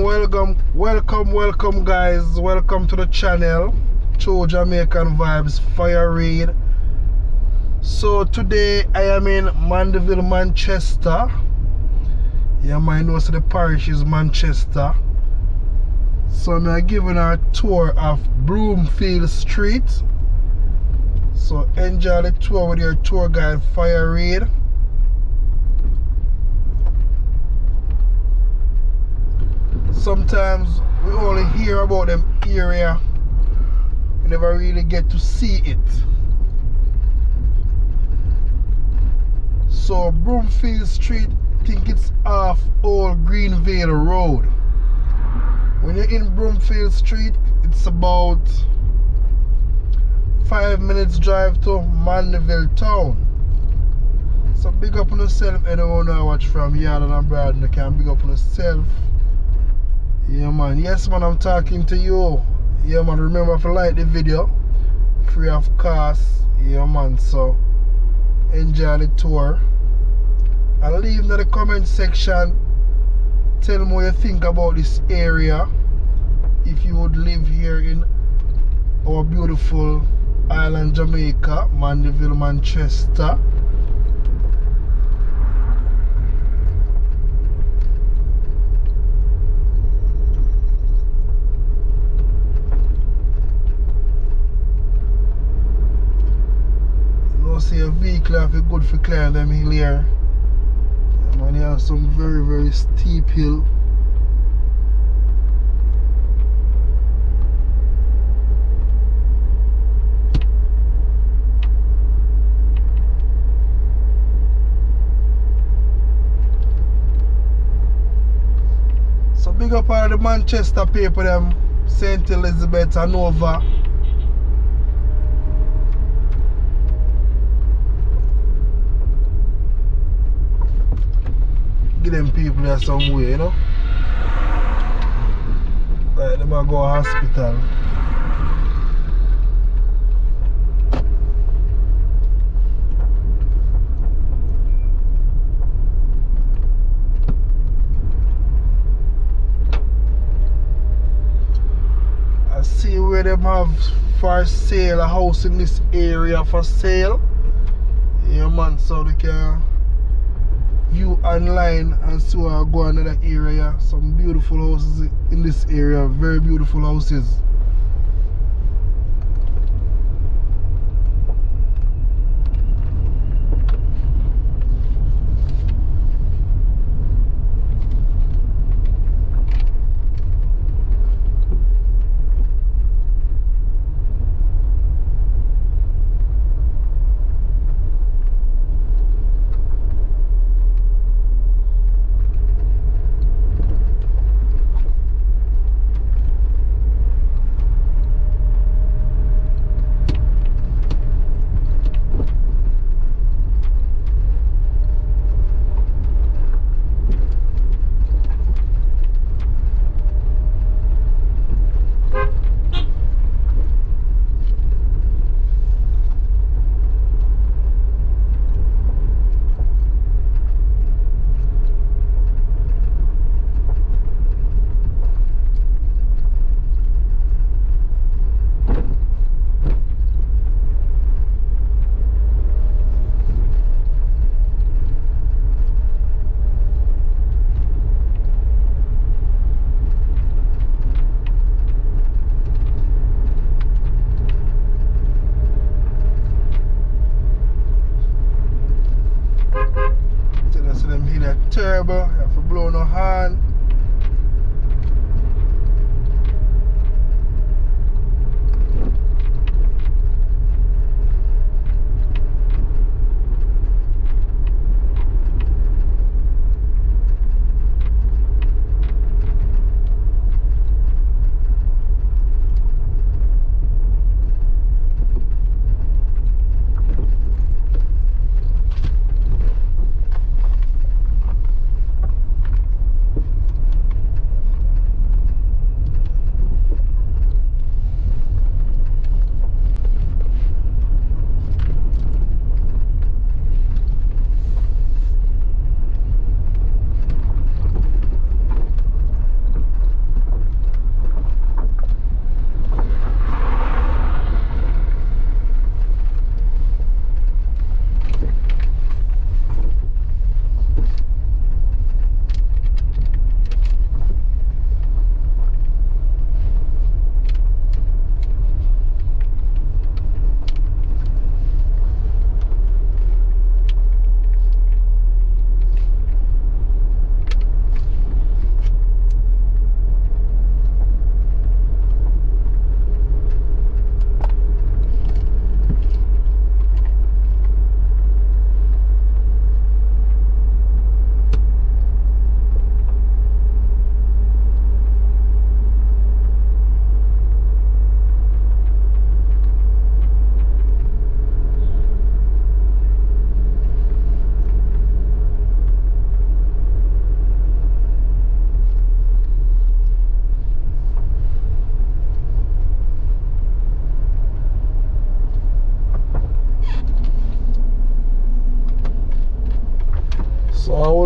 welcome guys. Welcome to the channel. True Jamaican Vibes Fire Raid. So today I am in Mandeville, Manchester. Yeah, my know so the parish is Manchester. So I'm giving a tour of Broomfield Street. So enjoy the tour with your tour guide Fire Raid. Sometimes we only hear about them area, we never really get to see it. So Broomfield Street, I think it's off Old Greenvale Road. When you're in Broomfield Street, it's about 5 minutes drive to Mandeville town. So big up on yourself. Anyone who watch from Yard and abroad, you can big up on yourself. Yeah man, yes man, I'm talking to you. Yeah man, remember to like the video, free of cost. Yeah man, so enjoy the tour and leave in the comment section, tell me what you think about this area, if you would live here in our beautiful island Jamaica, Mandeville, Manchester. See a vehicle have it good for climb them hill here. Yeah, man, you have some very steep hill. So big up all the Manchester people them, St. Elizabeth and Nova. Give them people there some way, you know. Like them a go to hospital. I see where them have for sale a house in this area for sale. Yeah man, so they can view online and see what I go another area. Some beautiful houses in this area, very beautiful houses. Turbo, you have to blow no horn.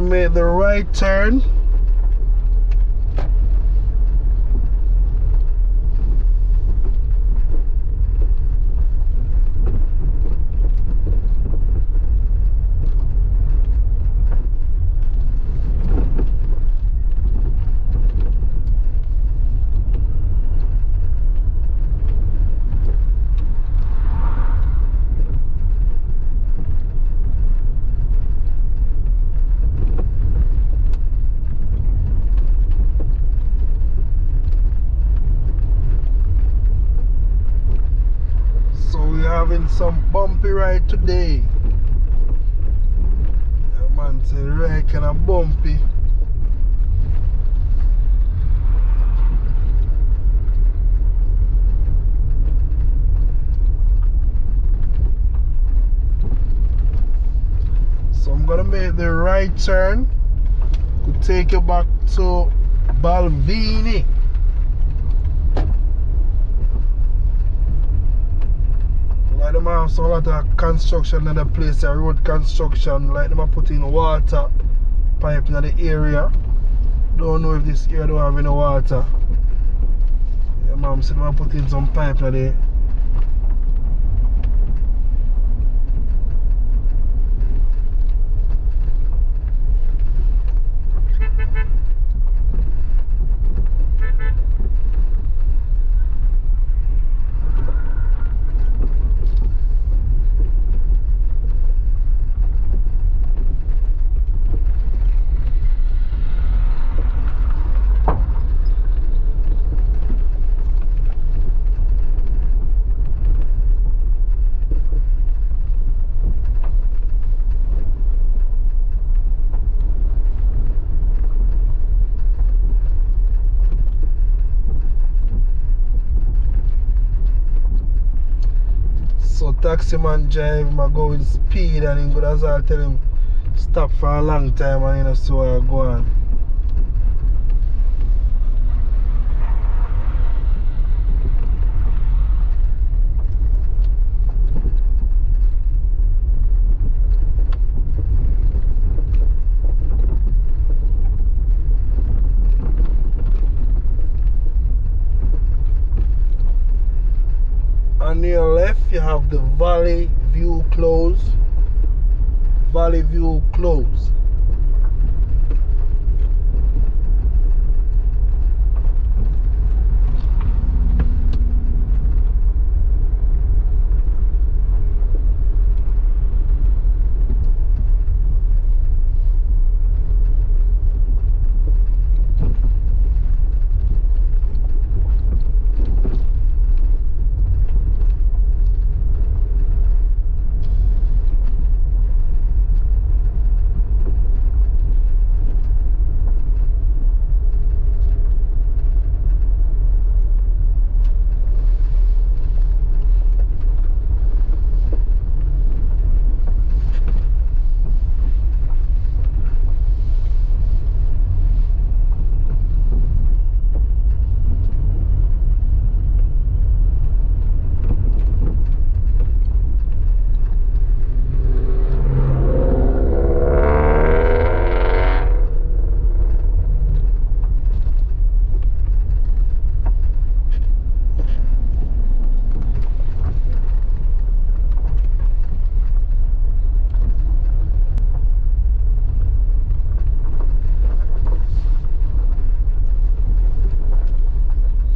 will make the right turn. Having some bumpy ride today. Yeah, man, it's a ride kind of bumpy. So I'm gonna make the right turn. Could take you back to Balvenie. Like them have some lot of construction in the place, road construction, like them are putting water pipe in the area. Don't know if this area don't have any water. Yeah, man, see them are putting some pipe in there. So taxi man drive him go with speed and he good as I tell him stop for a long time and you know so I go on. On your left you have the Valley View Close. Valley View Close.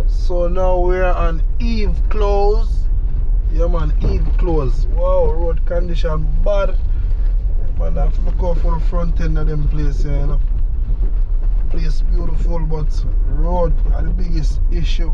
So now we're on Eve Close. Yeah man, Eve Close. Wow, road condition bad. Man, I have to look out for the front end of them place, you know. Place beautiful, but road are the biggest issue.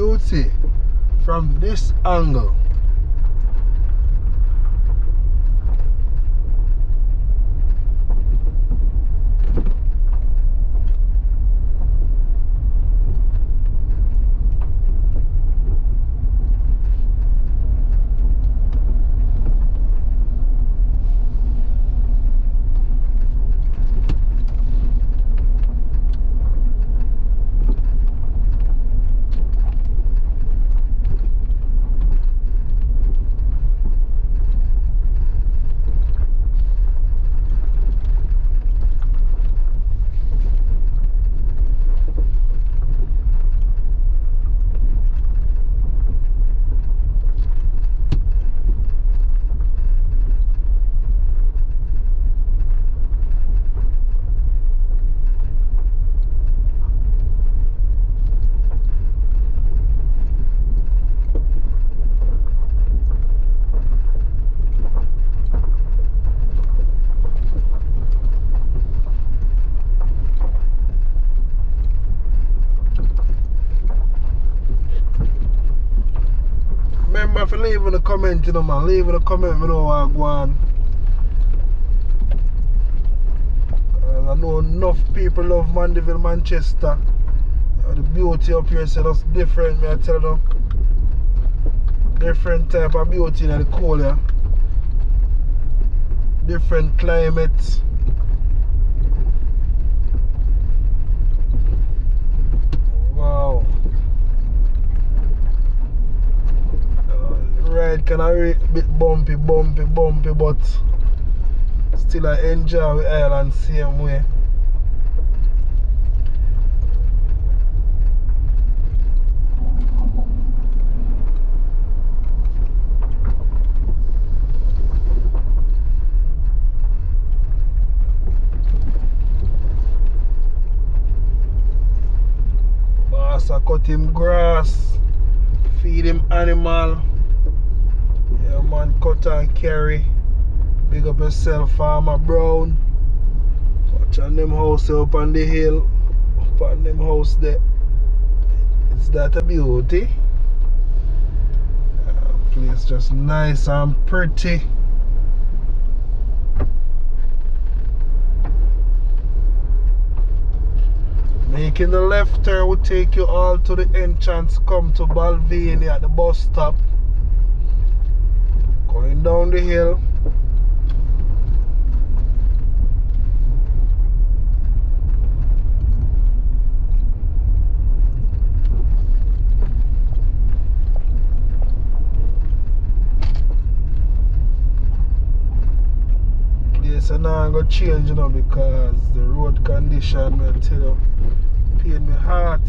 beauty from this angle. Remember if you leave in the comment, you know man, leave in the comment, you know what I go on. I know enough people love Mandeville, Manchester. The beauty up here is just different, I tell you. Different type of beauty in the cold, yeah. Different climate. Wow. Ride can be a bit bumpy, but still I enjoy the island same way. Boss I cut him grass, feed him animal. Yeah man, cut and carry. Big up yourself, Farmer Brown. Watch on them house up on the hill. Up on them house there. Is that a beauty? Place just nice and pretty. Making the left turn will take you all to the entrance. Come to Balvenie at the bus stop. Going down the hill. So now I'm going to change, you know, because the road condition, I tell you, pain my heart.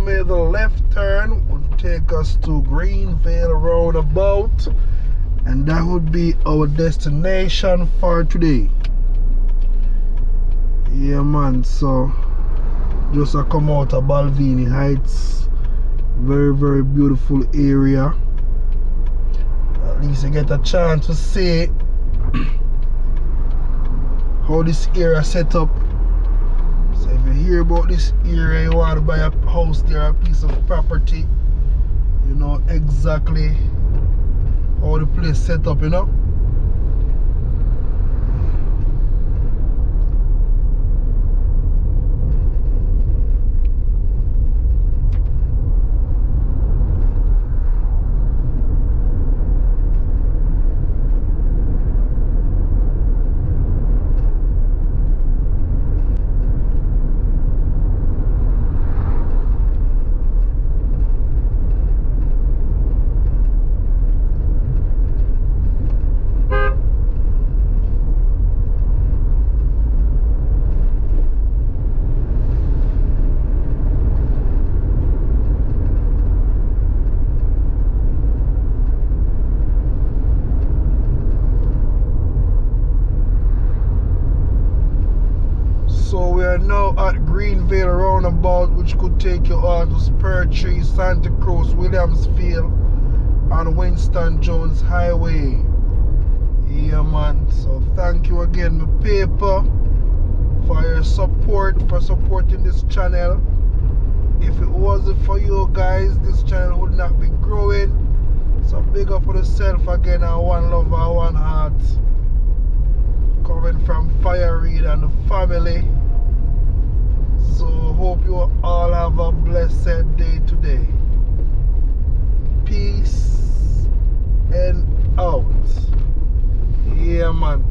make the left turn will take us to Greenvale roundabout, and that would be our destination for today. Yeah man, so just a come out of Balvenie Heights. Very beautiful area. At least you get a chance to see how this area set up. So if you hear about this area, you want to buy a house there, a piece of property, you know exactly how the place set up, you know. So we are now at Greenvale roundabout, which could take you on to Spur Tree, Santa Cruz, Williamsfield, and Winston Jones Highway. Yeah man, so thank you again, my paper, for your support, for supporting this channel. If it wasn't for you guys, this channel would not be growing. So big up on yourself again, and one love and one heart. Coming from Fire Reed and the family. So hope you all have a blessed day today. Peace and out. Yeah man.